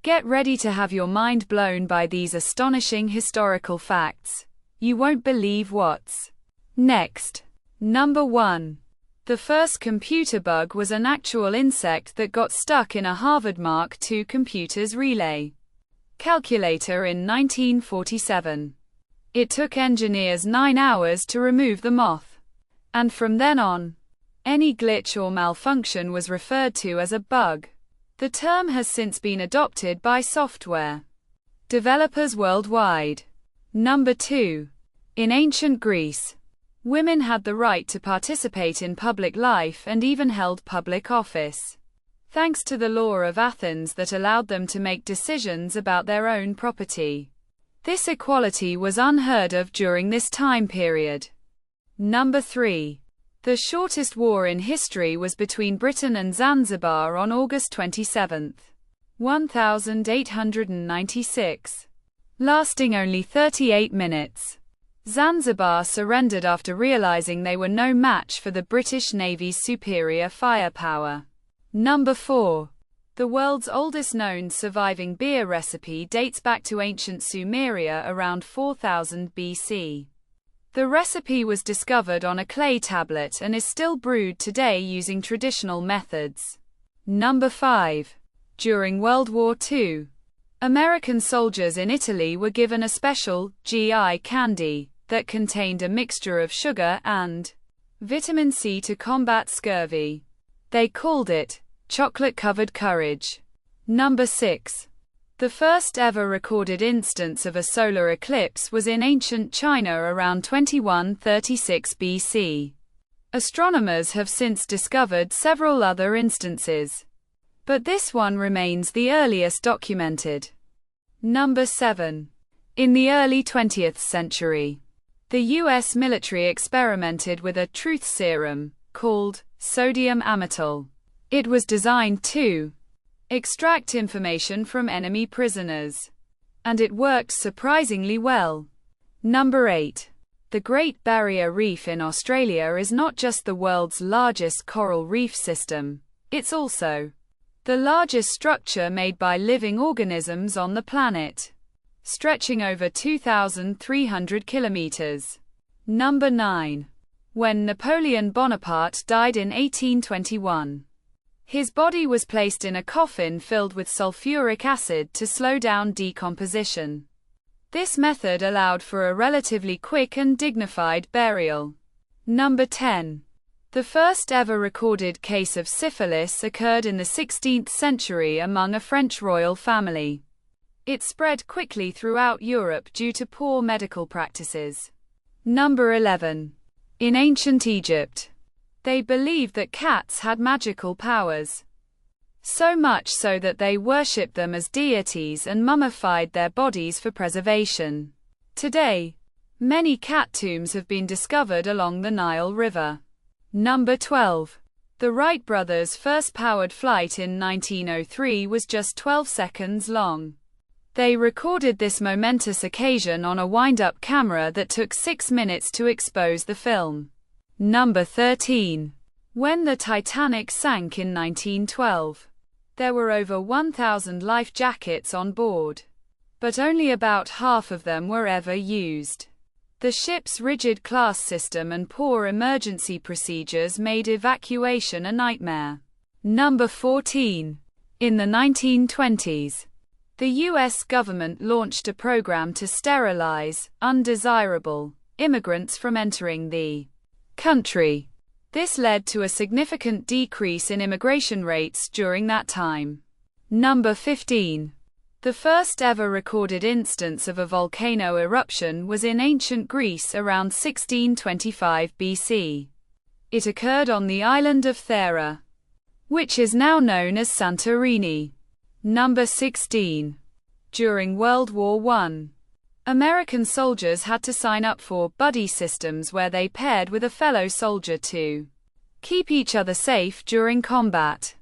Get ready to have your mind blown by these astonishing historical facts. You won't believe what's next. Number 1. The first computer bug was an actual insect that got stuck in a Harvard Mark II computer's relay calculator in 1947. It took engineers 9 hours to remove the moth. And from then on, any glitch or malfunction was referred to as a bug. The term has since been adopted by software developers worldwide. Number 2. In ancient Greece, women had the right to participate in public life and even held public office, thanks to the law of Athens that allowed them to make decisions about their own property. This equality was unheard of during this time period. Number 3. The shortest war in history was between Britain and Zanzibar on August 27, 1896, lasting only 38 minutes. Zanzibar surrendered after realizing they were no match for the British Navy's superior firepower. Number 4. The world's oldest known surviving beer recipe dates back to ancient Sumeria around 4000 BC. The recipe was discovered on a clay tablet and is still brewed today using traditional methods. Number 5. During World War II, American soldiers in Italy were given a special GI candy that contained a mixture of sugar and vitamin C to combat scurvy. They called it chocolate-covered courage. Number 6. The first ever recorded instance of a solar eclipse was in ancient China around 2136 BC. Astronomers have since discovered several other instances, but this one remains the earliest documented. Number 7. In the early 20th century, the US military experimented with a truth serum called sodium amytal. It was designed to extract information from enemy prisoners, and it worked surprisingly well. Number 8. The Great Barrier Reef in Australia is not just the world's largest coral reef system, it's also the largest structure made by living organisms on the planet, stretching over 2,300 kilometers. Number 9. When Napoleon Bonaparte died in 1821, his body was placed in a coffin filled with sulfuric acid to slow down decomposition. This method allowed for a relatively quick and dignified burial. Number 10. The first ever recorded case of syphilis occurred in the 16th century among a French royal family. It spread quickly throughout Europe due to poor medical practices. Number 11. In ancient Egypt, they believed that cats had magical powers, so much so that they worshipped them as deities and mummified their bodies for preservation. Today, many cat tombs have been discovered along the Nile River. Number 12. The Wright brothers' first powered flight in 1903 was just 12 seconds long. They recorded this momentous occasion on a wind-up camera that took 6 minutes to expose the film. Number 13. When the Titanic sank in 1912, there were over 1,000 life jackets on board, but only about half of them were ever used. The ship's rigid class system and poor emergency procedures made evacuation a nightmare. Number 14. In the 1920s, the US government launched a program to sterilize undesirable immigrants from entering the country. This led to a significant decrease in immigration rates during that time. Number 15. The first ever recorded instance of a volcano eruption was in ancient Greece around 1625 BC. It occurred on the island of Thera, which is now known as Santorini. Number 16. During World War I, American soldiers had to sign up for buddy systems where they paired with a fellow soldier to keep each other safe during combat.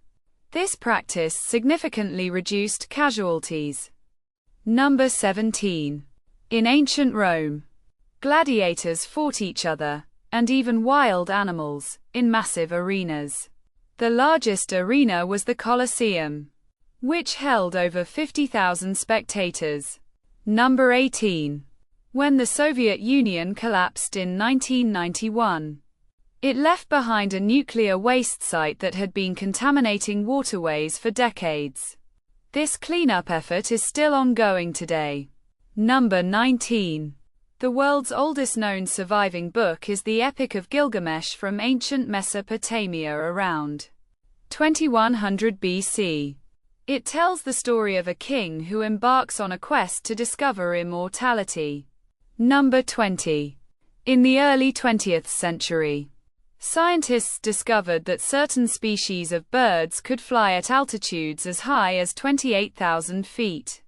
This practice significantly reduced casualties. Number 17. In ancient Rome, gladiators fought each other, and even wild animals, in massive arenas. The largest arena was the Colosseum, which held over 50,000 spectators. Number 18. When the Soviet Union collapsed in 1991. It left behind a nuclear waste site that had been contaminating waterways for decades. This cleanup effort is still ongoing today. Number 19. The world's oldest known surviving book is the Epic of Gilgamesh from ancient Mesopotamia around 2100 BC. It tells the story of a king who embarks on a quest to discover immortality. Number 20. In the early 20th century, scientists discovered that certain species of birds could fly at altitudes as high as 28,000 feet.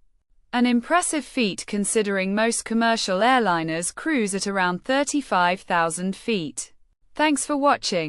An impressive feat considering most commercial airliners cruise at around 35,000 feet. Thanks for watching.